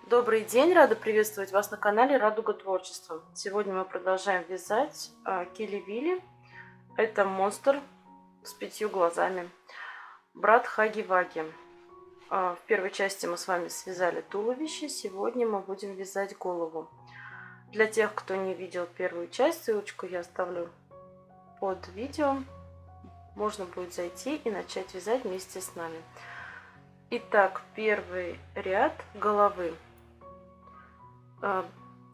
Добрый день! Рада приветствовать вас на канале Радуга Творчества. Сегодня мы продолжаем вязать Кили-Вили. Это монстр с 5 глазами. Брат Хаги-Ваги. В первой части мы с вами связали туловище. Сегодня мы будем вязать голову. Для тех, кто не видел первую часть, ссылочку я оставлю под видео. Можно будет зайти и начать вязать вместе с нами. Итак, первый ряд головы.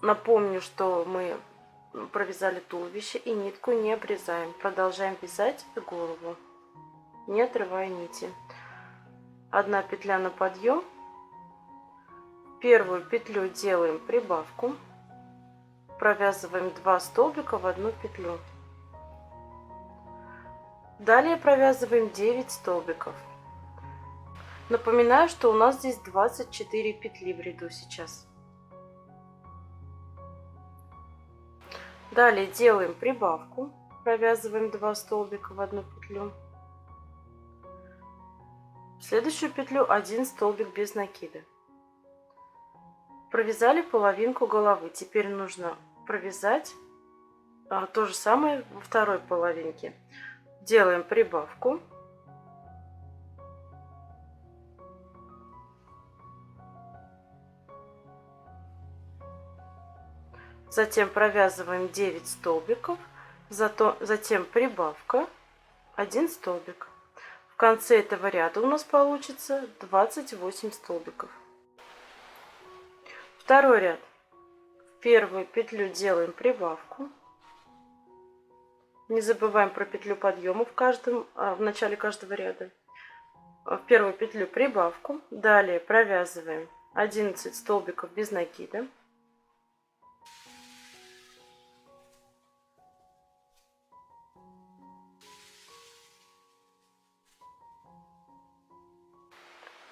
Напомню, что мы провязали туловище и нитку не обрезаем. Продолжаем вязать голову, не отрывая нити. Одна петля на подъем. Первую петлю делаем прибавку. Провязываем 2 столбика в одну петлю. Далее провязываем 9 столбиков. Напоминаю, что у нас здесь 24 петли в ряду сейчас. Далее делаем прибавку, провязываем 2 столбика в одну петлю. В следующую петлю 1 столбик без накида. Провязали половинку головы. Теперь нужно провязать то же самое во второй половинке. Делаем прибавку. Затем провязываем 9 столбиков, затем прибавка 1 столбик. В конце этого ряда у нас получится 28 столбиков. Второй ряд. В первую петлю делаем прибавку. Не забываем про петлю подъема в начале каждого ряда. В первую петлю прибавку. Далее провязываем 11 столбиков без накида.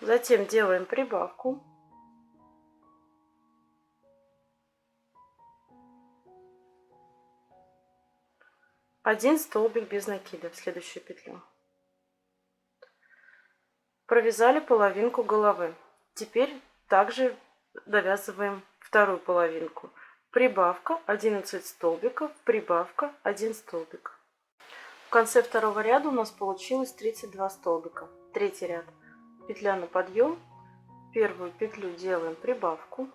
Затем делаем прибавку. Один столбик без накида в следующую петлю. Провязали половинку головы. Теперь также довязываем вторую половинку. Прибавка 11 столбиков, прибавка 1 столбик. В конце второго ряда у нас получилось 32 столбика. Третий ряд. Петля на подъем. Первую петлю делаем прибавку.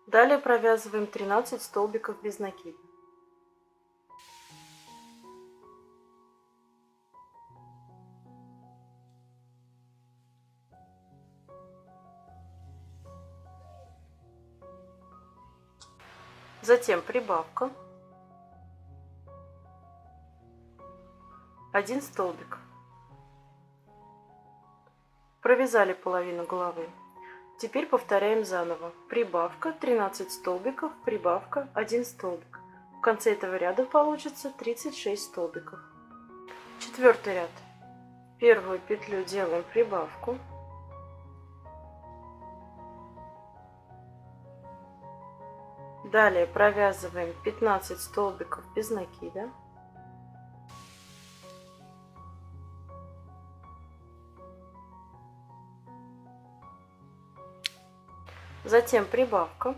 Далее провязываем 13 столбиков без накида. Затем прибавка. 1 столбик. Провязали половину головы. Теперь повторяем заново. Прибавка 13 столбиков, прибавка 1 столбик. В конце этого ряда получится 36 столбиков. Четвертый ряд. Первую петлю делаем прибавку. Далее провязываем 15 столбиков без накида. Затем прибавка.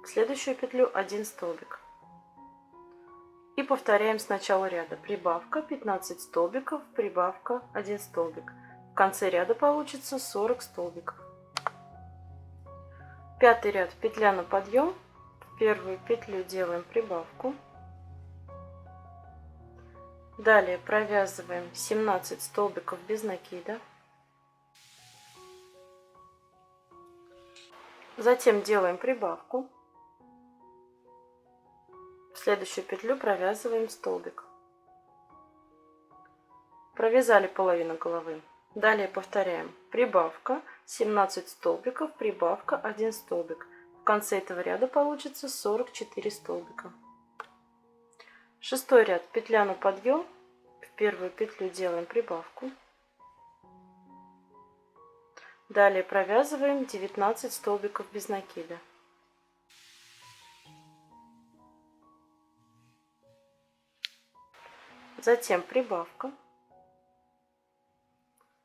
В следующую петлю 1 столбик. И повторяем с начала ряда. Прибавка 15 столбиков, прибавка 1 столбик. В конце ряда получится 40 столбиков. Пятый ряд. Петля на подъем. В первую петлю делаем прибавку. Далее провязываем 17 столбиков без накида. Затем делаем прибавку. В следующую петлю провязываем столбик. Провязали половину головы. Далее повторяем. Прибавка 17 столбиков, прибавка 1 столбик. В конце этого ряда получится 44 столбика. Шестой ряд. Петля на подъем. В первую петлю делаем прибавку. Далее провязываем 19 столбиков без накида. Затем прибавка.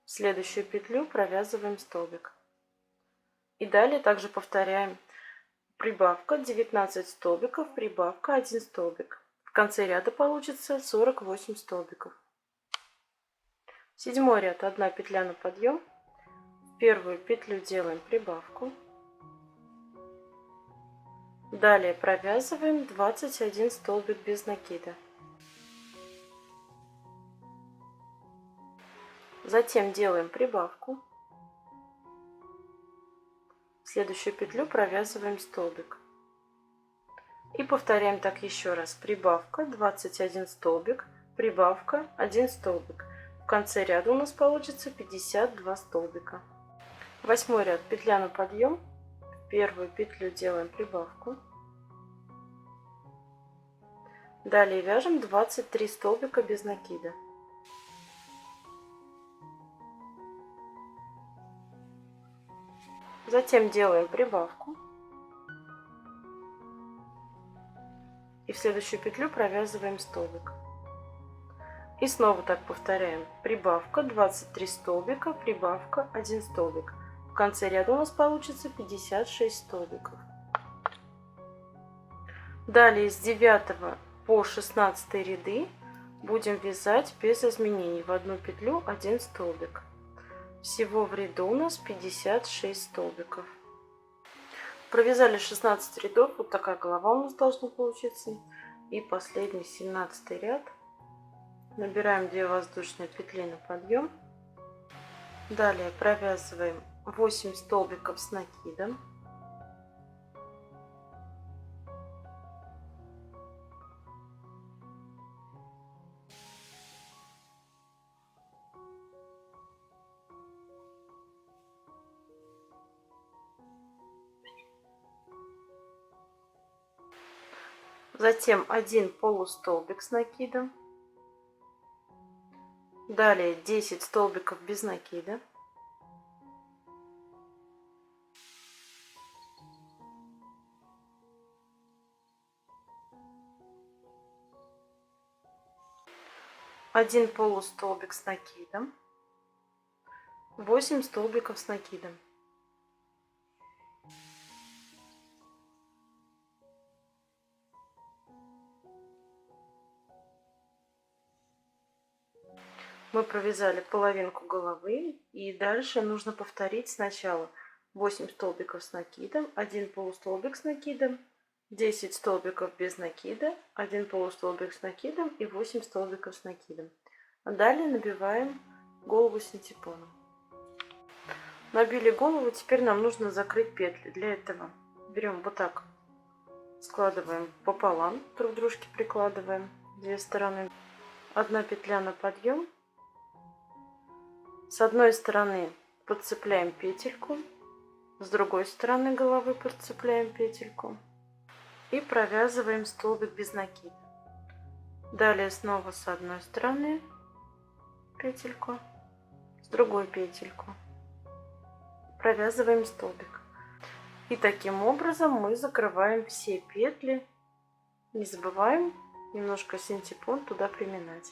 В следующую петлю провязываем столбик. И далее также повторяем. Прибавка 19 столбиков, прибавка 1 столбик. В конце ряда получится 48 столбиков. Седьмой ряд, 1 петля на подъем. В первую петлю делаем прибавку. Далее провязываем 21 столбик без накида. Затем делаем прибавку. В следующую петлю провязываем столбик. И повторяем так еще раз. Прибавка 21 столбик, прибавка 1 столбик. В конце ряда у нас получится 52 столбика. Восьмой ряд, петля на подъем. В первую петлю делаем прибавку. Далее вяжем 23 столбика без накида. Затем делаем прибавку. И в следующую петлю провязываем столбик. И снова так повторяем. Прибавка 23 столбика, прибавка 1 столбик. В конце ряда у нас получится 56 столбиков. Далее с 9 по 16 ряды будем вязать без изменений. В одну петлю 1 столбик. Всего в ряду у нас 56 столбиков. Провязали 16 рядов. Вот такая голова у нас должна получиться. И последний 17 ряд. Набираем 2 воздушные петли на подъем. Далее провязываем 8 столбиков с накидом. Затем 1 полустолбик с накидом. Далее 10 столбиков без накида. Один полустолбик с накидом. 8 столбиков с накидом. Мы провязали половинку головы, и дальше нужно повторить сначала 8 столбиков с накидом, 1 полустолбик с накидом, 10 столбиков без накида, 1 полустолбик с накидом и 8 столбиков с накидом. А далее набиваем голову синтепоном. Набили голову, теперь нам нужно закрыть петли. Для этого берем вот так, складываем пополам, друг к дружке прикладываем 2 стороны. 1 петля на подъем. С одной стороны подцепляем петельку, с другой стороны головы подцепляем петельку и провязываем столбик без накида. Далее снова с одной стороны петельку, с другой петельку, провязываем столбик. И таким образом мы закрываем все петли. Не забываем немножко синтепон туда приминать.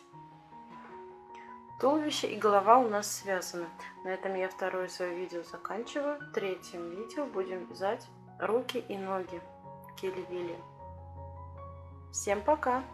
Туловище и голова у нас связаны. На этом я второе свое видео заканчиваю. В третьем видео будем вязать руки и ноги Кили Вили. Всем пока!